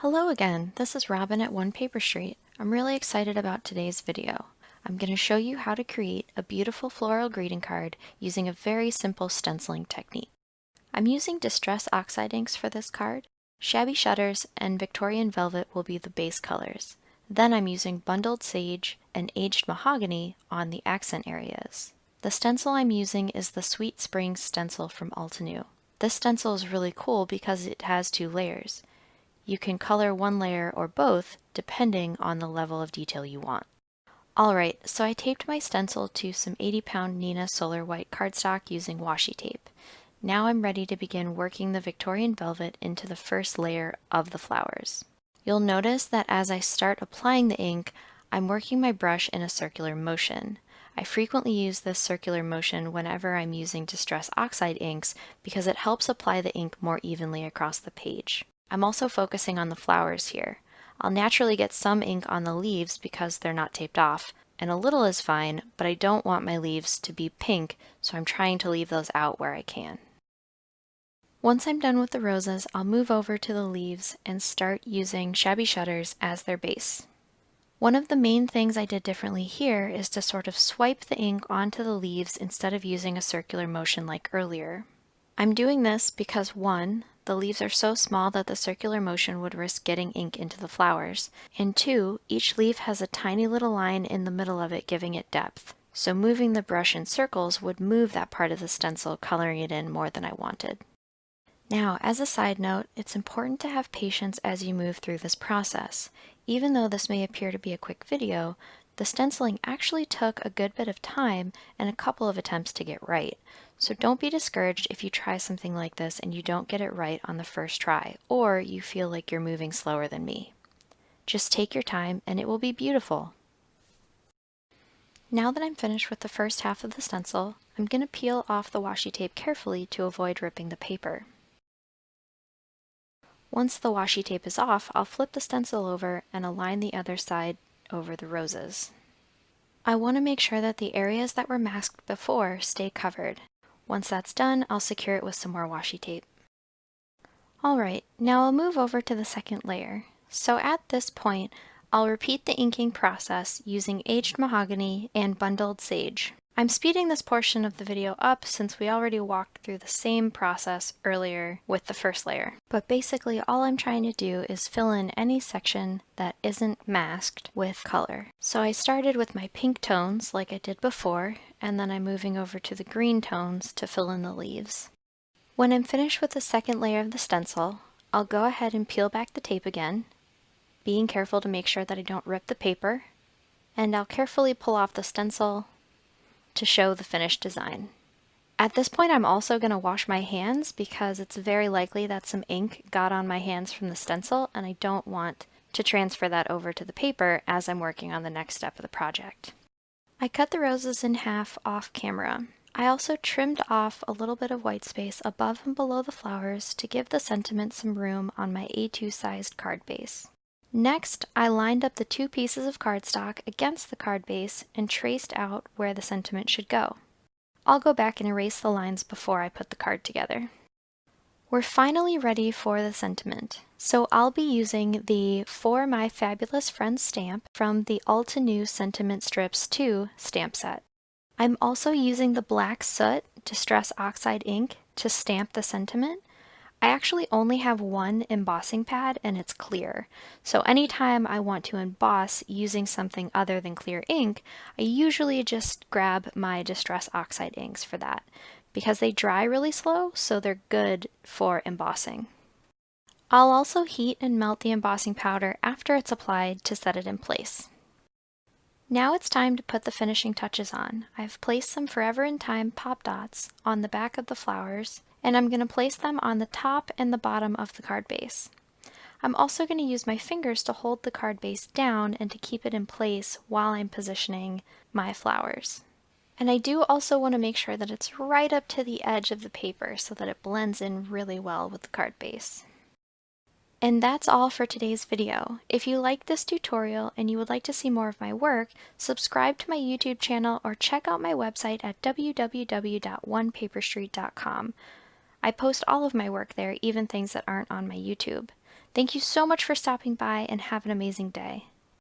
Hello again, this is Robin at One Paper Street. I'm really excited about today's video. I'm going to show you how to create a beautiful floral greeting card using a very simple stenciling technique. I'm using Distress Oxide inks for this card. Shabby Shutters and Victorian Velvet will be the base colors. Then I'm using Bundled Sage and Aged Mahogany on the accent areas. The stencil I'm using is the Sweet Spring stencil from Altenew. This stencil is really cool because it has two layers. You can color one layer or both depending on the level of detail you want. Alright, so I taped my stencil to some 80-pound Neenah Solar White cardstock using washi tape. Now I'm ready to begin working the Victorian Velvet into the first layer of the flowers. You'll notice that as I start applying the ink, I'm working my brush in a circular motion. I frequently use this circular motion whenever I'm using Distress Oxide inks because it helps apply the ink more evenly across the page. I'm also focusing on the flowers here. I'll naturally get some ink on the leaves because they're not taped off, and a little is fine, but I don't want my leaves to be pink, so I'm trying to leave those out where I can. Once I'm done with the roses, I'll move over to the leaves and start using Shabby Shutters as their base. One of the main things I did differently here is to sort of swipe the ink onto the leaves instead of using a circular motion like earlier. I'm doing this because 1, the leaves are so small that the circular motion would risk getting ink into the flowers, and 2, each leaf has a tiny little line in the middle of it giving it depth, so moving the brush in circles would move that part of the stencil, coloring it in more than I wanted. Now, as a side note, it's important to have patience as you move through this process. Even though this may appear to be a quick video, the stenciling actually took a good bit of time and a couple of attempts to get right. So don't be discouraged if you try something like this and you don't get it right on the first try, or you feel like you're moving slower than me. Just take your time and it will be beautiful. Now that I'm finished with the first half of the stencil, I'm going to peel off the washi tape carefully to avoid ripping the paper. Once the washi tape is off, I'll flip the stencil over and align the other side over the roses. I want to make sure that the areas that were masked before stay covered. Once that's done, I'll secure it with some more washi tape. Alright, now I'll move over to the second layer. So at this point, I'll repeat the inking process using Aged Mahogany and Bundled Sage. I'm speeding this portion of the video up since we already walked through the same process earlier with the first layer. But basically all I'm trying to do is fill in any section that isn't masked with color. So I started with my pink tones like I did before, and then I'm moving over to the green tones to fill in the leaves. When I'm finished with the second layer of the stencil, I'll go ahead and peel back the tape again, being careful to make sure that I don't rip the paper, and I'll carefully pull off the stencil to show the finished design. At this point I'm also going to wash my hands because it's very likely that some ink got on my hands from the stencil and I don't want to transfer that over to the paper as I'm working on the next step of the project. I cut the roses in half off camera. I also trimmed off a little bit of white space above and below the flowers to give the sentiment some room on my A2 sized card base. Next, I lined up the two pieces of cardstock against the card base and traced out where the sentiment should go. I'll go back and erase the lines before I put the card together. We're finally ready for the sentiment, so I'll be using the For My Fabulous Friends stamp from the Altenew Sentiment Strips 2 stamp set. I'm also using the black Soot Distress Oxide ink to stamp the sentiment. I actually only have one embossing pad and it's clear, so anytime I want to emboss using something other than clear ink, I usually just grab my Distress Oxide inks for that, because they dry really slow, so they're good for embossing. I'll also heat and melt the embossing powder after it's applied to set it in place. Now it's time to put the finishing touches on. I've placed some Forever in Time pop dots on the back of the flowers, and I'm going to place them on the top and the bottom of the card base. I'm also going to use my fingers to hold the card base down and to keep it in place while I'm positioning my flowers. And I do also want to make sure that it's right up to the edge of the paper so that it blends in really well with the card base. And that's all for today's video. If you liked this tutorial and you would like to see more of my work, subscribe to my YouTube channel or check out my website at www.onepaperstreet.com. I post all of my work there, even things that aren't on my YouTube. Thank you so much for stopping by and have an amazing day.